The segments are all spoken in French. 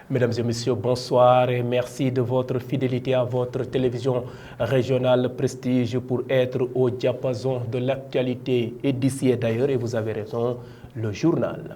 Mesdames et messieurs, bonsoir et merci de votre fidélité à votre télévision régionale Prestige pour être au diapason de l'actualité et d'ici et d'ailleurs, et vous avez raison, le journal.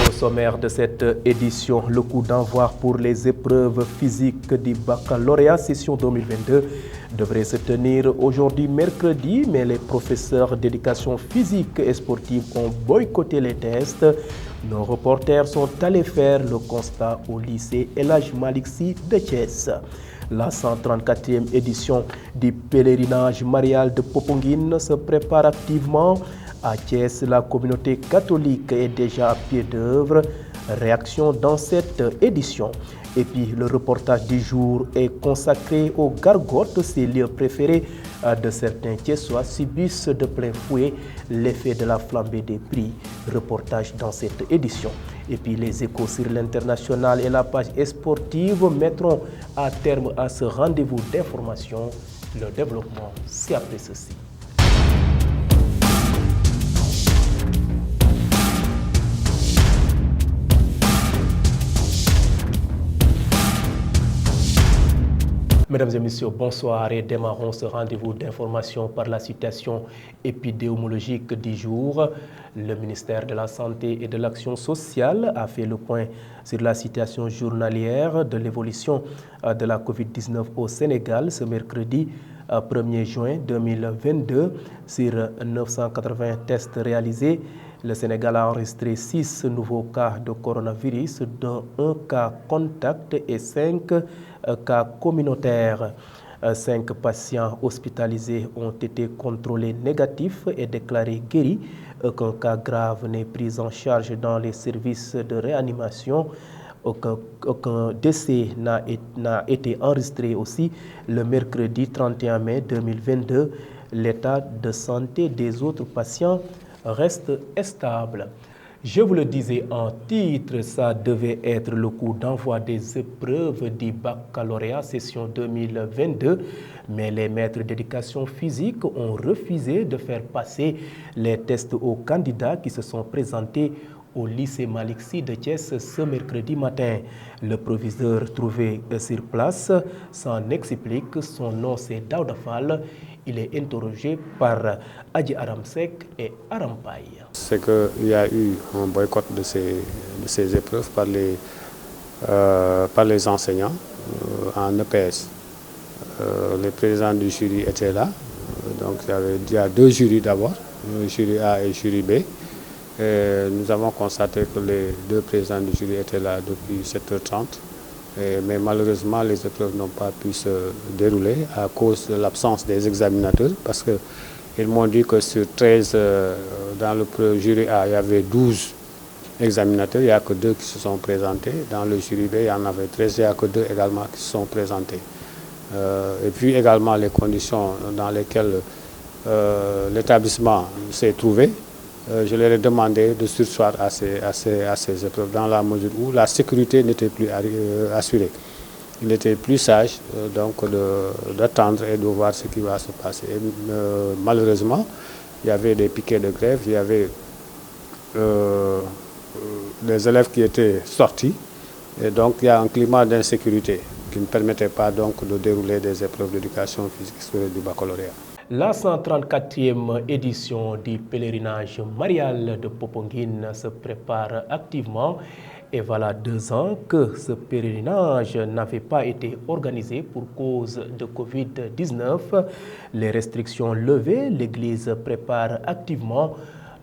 Au sommaire de cette édition, le coup d'envoi pour les épreuves physiques du baccalauréat session 2022 devrait se tenir aujourd'hui mercredi, mais les professeurs d'éducation physique et sportive ont boycotté les tests. Nos reporters sont allés faire le constat au lycée El Hadj Malick Sy de Thiès. La 134e édition du pèlerinage marial de Popenguine se prépare activement. À Thiès, la communauté catholique est déjà à pied d'œuvre. Réaction dans cette édition. Et puis le reportage du jour est consacré aux gargotes, ces lieux préférés de certains Thiessois subissent de plein fouet l'effet de la flambée des prix. Reportage dans cette édition. Et puis les échos sur l'international et la page sportive mettront à terme à ce rendez-vous d'information. Le développement, c'est après ceci. Mesdames et messieurs, bonsoir et démarrons ce rendez-vous d'information par la situation épidémiologique du jour. Le ministère de la Santé et de l'Action sociale a fait le point sur la situation journalière de l'évolution de la COVID-19 au Sénégal ce mercredi 1er juin 2022. Sur 980 tests réalisés, le Sénégal a enregistré 6 nouveaux cas de coronavirus, dont 1 cas contact et 5 cas communautaires. 5 patients hospitalisés ont été contrôlés négatifs et déclarés guéris. Aucun cas grave n'est pris en charge dans les services de réanimation. Aucun décès n'a été enregistré aussi le mercredi 31 mai 2022. L'état de santé des autres patients reste stable. Je vous le disais en titre, ça devait être le coup d'envoi des épreuves du baccalauréat session 2022, mais les maîtres d'éducation physique ont refusé de faire passer les tests aux candidats qui se sont présentés au lycée Malick Sy de Thiès ce mercredi matin. Le proviseur trouvé sur place s'en explique. Son nom c'est Daouda Fall. Il est interrogé par Adji Aram Seck et Aram Paye. C'est qu'il y a eu un boycott de ces épreuves par les enseignants en EPS. Les présidents du jury étaient là. Donc il y a 2 jurys d'abord, le jury A et le jury B. Et nous avons constaté que les 2 présidents du jury étaient là depuis 7h30. Mais malheureusement, les épreuves n'ont pas pu se dérouler à cause de l'absence des examinateurs. Parce qu'ils m'ont dit que sur 13, dans le jury A, il y avait 12 examinateurs. Il n'y a que 2 qui se sont présentés. Dans le jury B, il y en avait 13. Il n'y a que 2 également qui se sont présentés. Et puis également les conditions dans lesquelles l'établissement s'est trouvé. Je leur ai demandé de surseoir à ces épreuves dans la mesure où la sécurité n'était plus assurée. Il était plus sage donc d'attendre et de voir ce qui va se passer. Et, malheureusement, il y avait des piquets de grève, il y avait des élèves qui étaient sortis et donc il y a un climat d'insécurité qui ne permettait pas donc de dérouler des épreuves d'éducation physique du baccalauréat. La 134e édition du pèlerinage marial de Popenguine se prépare activement et voilà 2 ans que ce pèlerinage n'avait pas été organisé pour cause de Covid-19. Les restrictions levées, l'Église prépare activement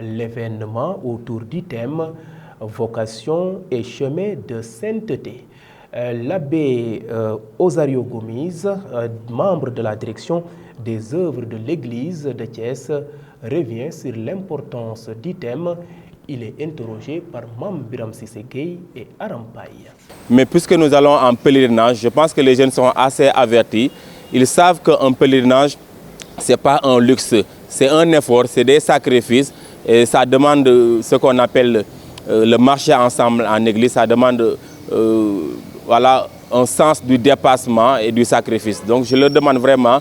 l'événement autour du thème « Vocation et chemin de sainteté ». L'abbé Osario Gomis, membre de la direction des œuvres de l'église de Thiès, revient sur l'importance du thème. Il est interrogé par Mam Biram Cissé Gueye et Aram Paye. Mais puisque nous allons en pèlerinage, je pense que les jeunes sont assez avertis. Ils savent qu'un pèlerinage, ce n'est pas un luxe, c'est un effort, c'est des sacrifices. Et ça demande ce qu'on appelle le marcher ensemble en église, ça demande voilà, un sens du dépassement et du sacrifice. Donc je leur demande vraiment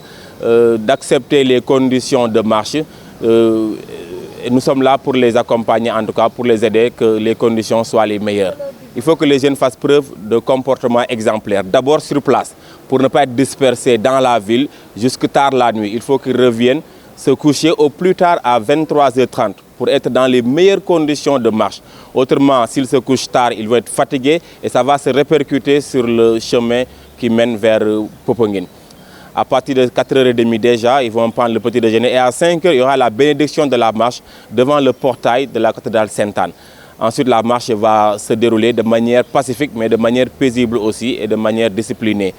d'accepter les conditions de marche. Et nous sommes là pour les accompagner, en tout cas pour les aider, que les conditions soient les meilleures. il faut que les jeunes fassent preuve de comportement exemplaire. D'abord sur place, pour ne pas être dispersés dans la ville jusque tard la nuit. Il faut qu'ils reviennent se coucher au plus tard à 23h30 pour être dans les meilleures conditions de marche. Autrement, s'ils se couchent tard, ils vont être fatigués et ça va se répercuter sur le chemin qui mène vers Popenguine. À partir de 4h30 déjà, ils vont prendre le petit déjeuner et à 5h, il y aura la bénédiction de la marche devant le portail de la cathédrale Sainte-Anne. Ensuite, la marche va se dérouler de manière pacifique, mais de manière paisible aussi et de manière disciplinée.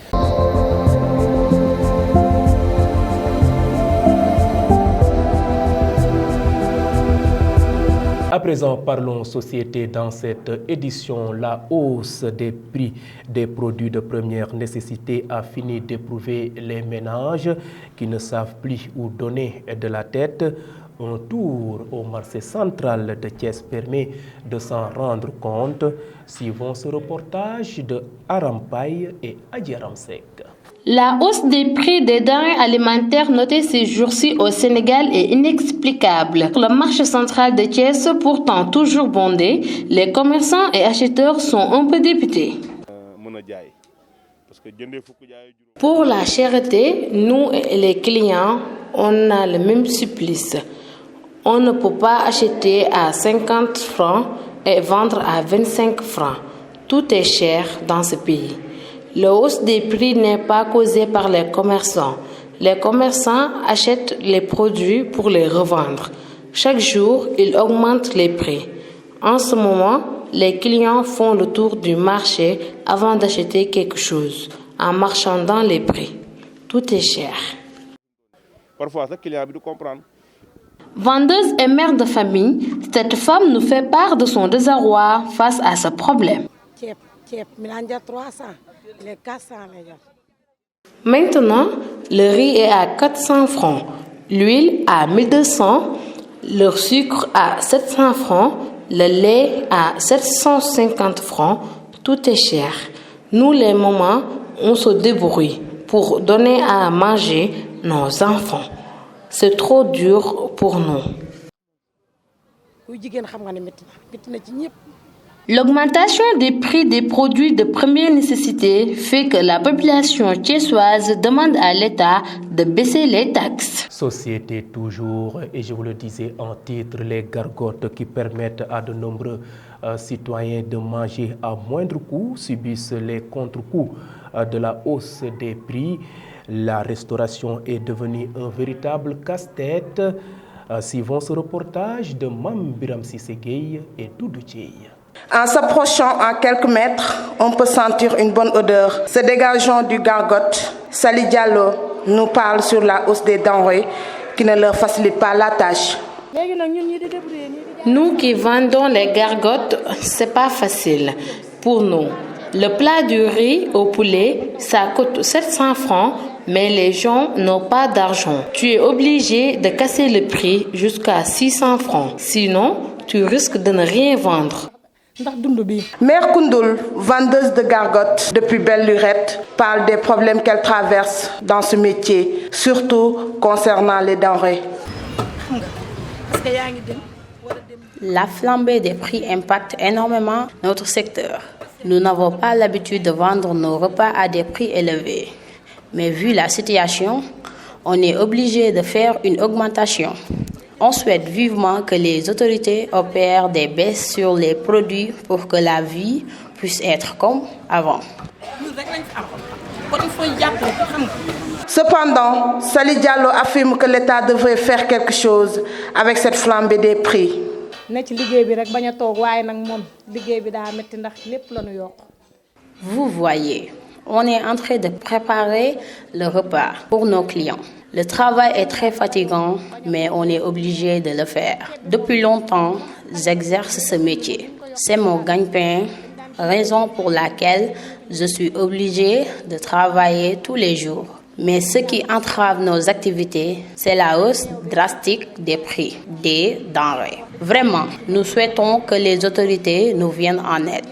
À présent, parlons société. Dans cette édition, la hausse des prix des produits de première nécessité a fini d'éprouver les ménages qui ne savent plus où donner de la tête. Un tour au marché central de Thiès permet de s'en rendre compte. Suivons ce reportage de Arampaï et Adjaramsek. La hausse des prix des denrées alimentaires notée ces jours-ci au Sénégal est inexplicable. Le marché central de Thiès, pourtant toujours bondé, les commerçants et acheteurs sont un peu dépités. Pour la cherté, nous et les clients, on a le même supplice. On ne peut pas acheter à 50 francs et vendre à 25 francs. Tout est cher dans ce pays. La hausse des prix n'est pas causée par les commerçants. Les commerçants achètent les produits pour les revendre. Chaque jour, ils augmentent les prix. En ce moment, les clients font le tour du marché avant d'acheter quelque chose, en marchandant les prix. Tout est cher. Parfois, le client ne comprend pas. Vendeuse et mère de famille, cette femme nous fait part de son désarroi face à ce problème. Maintenant, le riz est à 400 francs, l'huile à 1200, le sucre à 700 francs, le lait à 750 francs. Tout est cher. Nous, les mamans, on se débrouille pour donner à manger nos enfants. C'est trop dur pour nous. L'augmentation des prix des produits de première nécessité fait que la population thiessoise demande à l'État de baisser les taxes. Société toujours, et je vous le disais en titre, les gargotes qui permettent à de nombreux citoyens de manger à moindre coût subissent les contre-coups de la hausse des prix. La restauration est devenue un véritable casse-tête. Suivons ce reportage de Mam Biram Sissegei et Doudou Thiey. En s'approchant en quelques mètres, on peut sentir une bonne odeur. Se dégageant du gargote, Sali Diallo nous parle sur la hausse des denrées qui ne leur facilite pas la tâche. Nous qui vendons les gargotes, c'est pas facile pour nous. Le plat du riz au poulet, ça coûte 700 francs, mais les gens n'ont pas d'argent. Tu es obligé de casser le prix jusqu'à 600 francs. Sinon, tu risques de ne rien vendre. Mère Koundoul, vendeuse de gargotes depuis belle lurette, parle des problèmes qu'elle traverse dans ce métier, surtout concernant les denrées. La flambée des prix impacte énormément notre secteur. Nous n'avons pas l'habitude de vendre nos repas à des prix élevés. Mais vu la situation, on est obligé de faire une augmentation. On souhaite vivement que les autorités opèrent des baisses sur les produits pour que la vie puisse être comme avant. Cependant, Sali Diallo affirme que l'État devrait faire quelque chose avec cette flambée des prix. Vous voyez, on est en train de préparer le repas pour nos clients. Le travail est très fatigant, mais on est obligé de le faire. Depuis longtemps, j'exerce ce métier. C'est mon gagne-pain, raison pour laquelle je suis obligée de travailler tous les jours. Mais ce qui entrave nos activités, c'est la hausse drastique des prix des denrées. Vraiment, nous souhaitons que les autorités nous viennent en aide.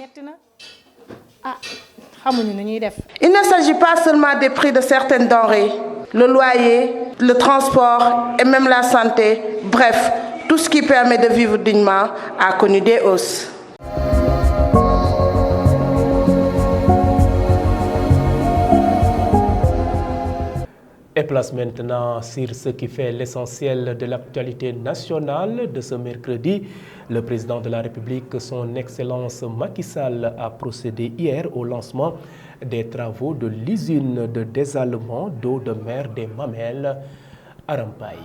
Il ne s'agit pas seulement des prix de certaines denrées. Le loyer, le transport et même la santé, bref, tout ce qui permet de vivre dignement a connu des hausses. Place maintenant sur ce qui fait l'essentiel de l'actualité nationale de ce mercredi. Le président de la République, son Excellence Macky Sall, a procédé hier au lancement des travaux de l'usine de dessalement d'eau de mer des Mamelles à Rampaï.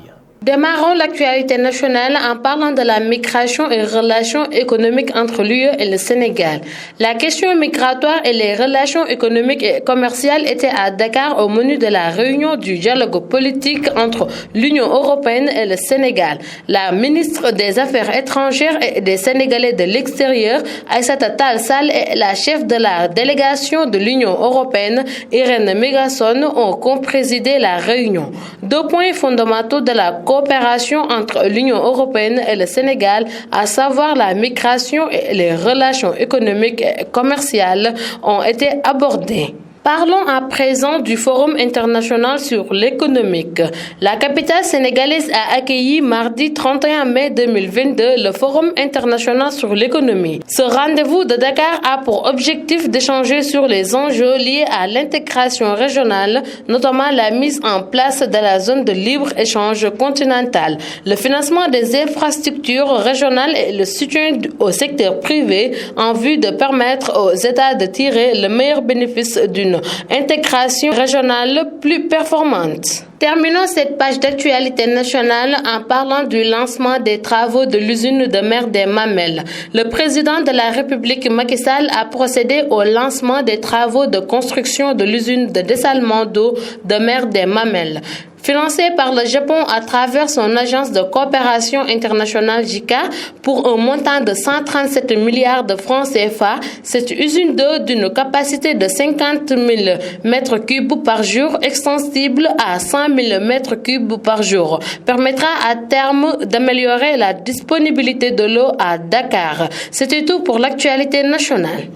Démarrons l'actualité nationale en parlant de la migration et relations économiques entre l'UE et le Sénégal. La question migratoire et les relations économiques et commerciales étaient à Dakar au menu de la réunion du dialogue politique entre l'Union européenne et le Sénégal. La ministre des Affaires étrangères et des Sénégalais de l'extérieur, Aïssata Tall Sall, et la chef de la délégation de l'Union européenne, Irène Mégason, ont co-présidé la réunion. 2 points fondamentaux de la coopération entre l'Union européenne et le Sénégal, à savoir la migration et les relations économiques et commerciales, ont été abordés. Parlons à présent du Forum international sur l'économique. La capitale sénégalaise a accueilli mardi 31 mai 2022 le Forum international sur l'économie. Ce rendez-vous de Dakar a pour objectif d'échanger sur les enjeux liés à l'intégration régionale, notamment la mise en place de la zone de libre-échange continentale, le financement des infrastructures régionales et le soutien au secteur privé en vue de permettre aux États de tirer le meilleur bénéfice d'une intégration régionale plus performante. Terminons cette page d'actualité nationale en parlant du lancement des travaux de l'usine de mer des Mamelles. Le président de la République, Macky Sall, a procédé au lancement des travaux de construction de l'usine de dessalement d'eau de mer des Mamelles. Financée par le Japon à travers son agence de coopération internationale JICA pour un montant de 137 milliards de francs CFA, cette usine d'eau d'une capacité de 50 000 mètres cubes par jour, extensible à 100 000 mètres cubes par jour, permettra à terme d'améliorer la disponibilité de l'eau à Dakar. C'était tout pour l'actualité nationale.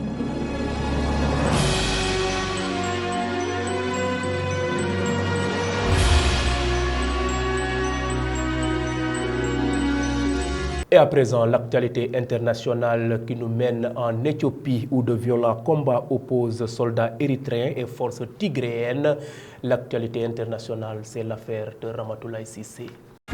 Et à présent, l'actualité internationale qui nous mène en Éthiopie où de violents combats opposent soldats érythréens et forces tigréennes. L'actualité internationale, c'est l'affaire de Ramatoulaye Cissé.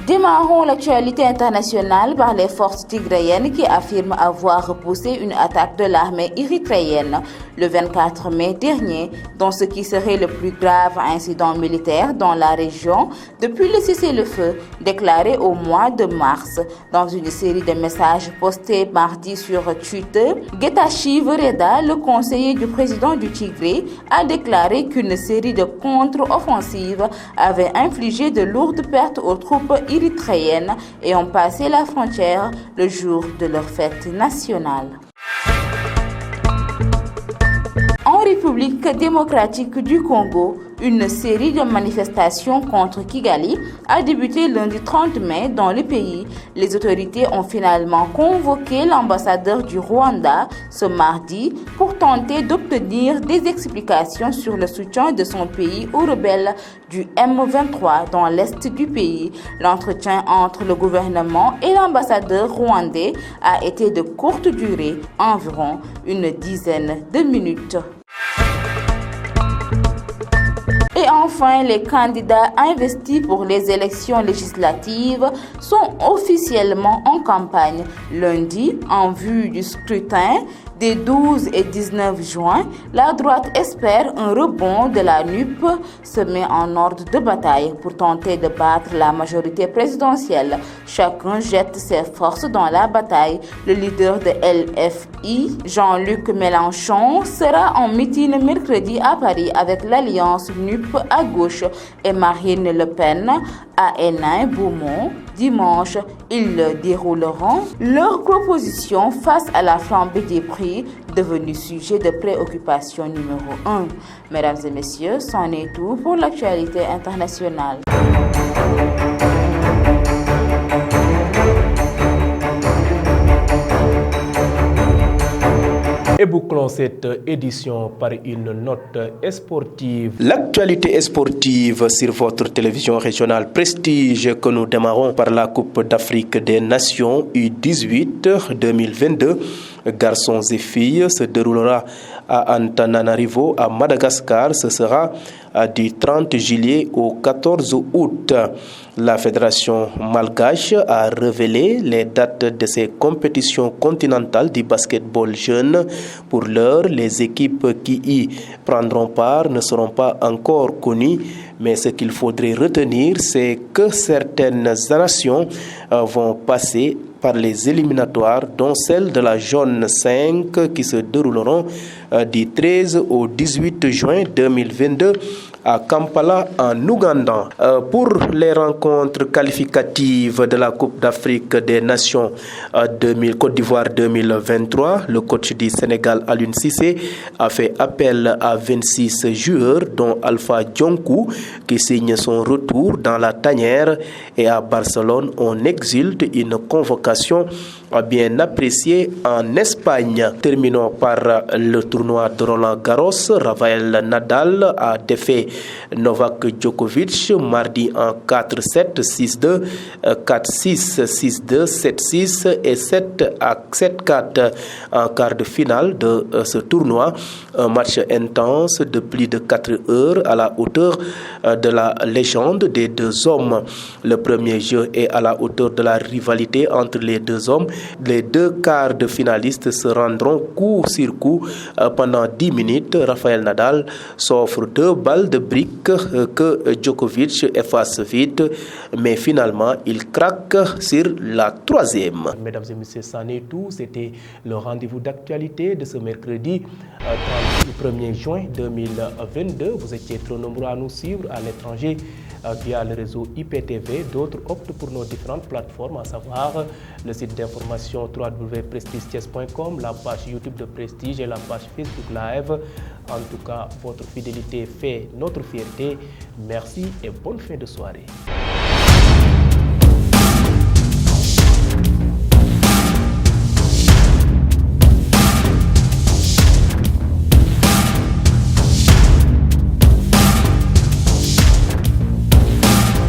Démarrons l'actualité internationale par les forces tigréennes qui affirment avoir repoussé une attaque de l'armée érythréenne le 24 mai dernier, dans ce qui serait le plus grave incident militaire dans la région depuis le cessez-le-feu déclaré au mois de mars. Dans une série de messages postés mardi sur Twitter, Getachew Reda, le conseiller du président du Tigré, a déclaré qu'une série de contre-offensives avait infligé de lourdes pertes aux troupes érythréennes et ont passé la frontière le jour de leur fête nationale. En République démocratique du Congo, une série de manifestations contre Kigali a débuté lundi 30 mai dans le pays. Les autorités ont finalement convoqué l'ambassadeur du Rwanda ce mardi pour tenter d'obtenir des explications sur le soutien de son pays aux rebelles du M23 dans l'est du pays. L'entretien entre le gouvernement et l'ambassadeur rwandais a été de courte durée, environ une dizaine de minutes. Et enfin, les candidats investis pour les élections législatives sont officiellement en campagne lundi en vue du scrutin des 12 et 19 juin. La droite espère un rebond de la NUP se met en ordre de bataille pour tenter de battre la majorité présidentielle. Chacun jette ses forces dans la bataille. Le leader de LFI, Jean-Luc Mélenchon, sera en meeting mercredi à Paris avec l'alliance NUP à gauche et Marine Le Pen à Hénin-Beaumont. Dimanche, ils dérouleront leurs propositions face à la flambée des prix, devenu sujet de préoccupation numéro 1. Mesdames et messieurs, c'en est tout pour l'actualité internationale. Et bouclons cette édition par une note sportive. L'actualité sportive sur votre télévision régionale Prestige que nous démarrons par la Coupe d'Afrique des Nations U18 2022. garçons et filles se déroulera à Antananarivo, à Madagascar. Ce sera du 30 juillet au 14 août. La Fédération malgache a révélé les dates de ces compétitions continentales du basketball jeune. Pour l'heure, les équipes qui y prendront part ne seront pas encore connues, mais ce qu'il faudrait retenir, c'est que certaines nations vont passer par les éliminatoires, dont celle de la Zone 5 qui se dérouleront du 13 au 18 juin 2022 à Kampala en Ouganda. Pour les rencontres qualificatives de la Coupe d'Afrique des Nations Côte d'Ivoire 2023, le coach du Sénégal Aliou Cissé a fait appel à 26 joueurs dont Alpha Dionkou qui signe son retour dans la tanière, et à Barcelone on exulte une convocation bien appréciée en Espagne. Terminons par le tournoi de Roland Garros. Rafael Nadal a défait Novak Djokovic mardi en 4-7, 6-2, 4-6, 6-2, 7-6 et 7-4 en quart de finale de ce tournoi. Un match intense de plus de 4 heures à la hauteur de la légende des deux hommes. Le premier jeu est à la hauteur de la rivalité entre les deux hommes. Les deux quarts de finalistes se rendront coup sur coup pendant 10 minutes. Rafael Nadal s'offre 2 balles de briques que Djokovic efface vite, mais finalement il craque sur la 3e. Mesdames et messieurs, c'en est tout. C'était le rendez-vous d'actualité de ce mercredi 1er juin 2022. Vous étiez trop nombreux à nous suivre à l'étranger via le réseau IPTV. D'autres optent pour nos différentes plateformes, à savoir le site d'information www.prestigechess.com, la page YouTube de Prestige et la page Facebook Live. En tout cas, votre fidélité fait notre fierté. Merci et bonne fin de soirée.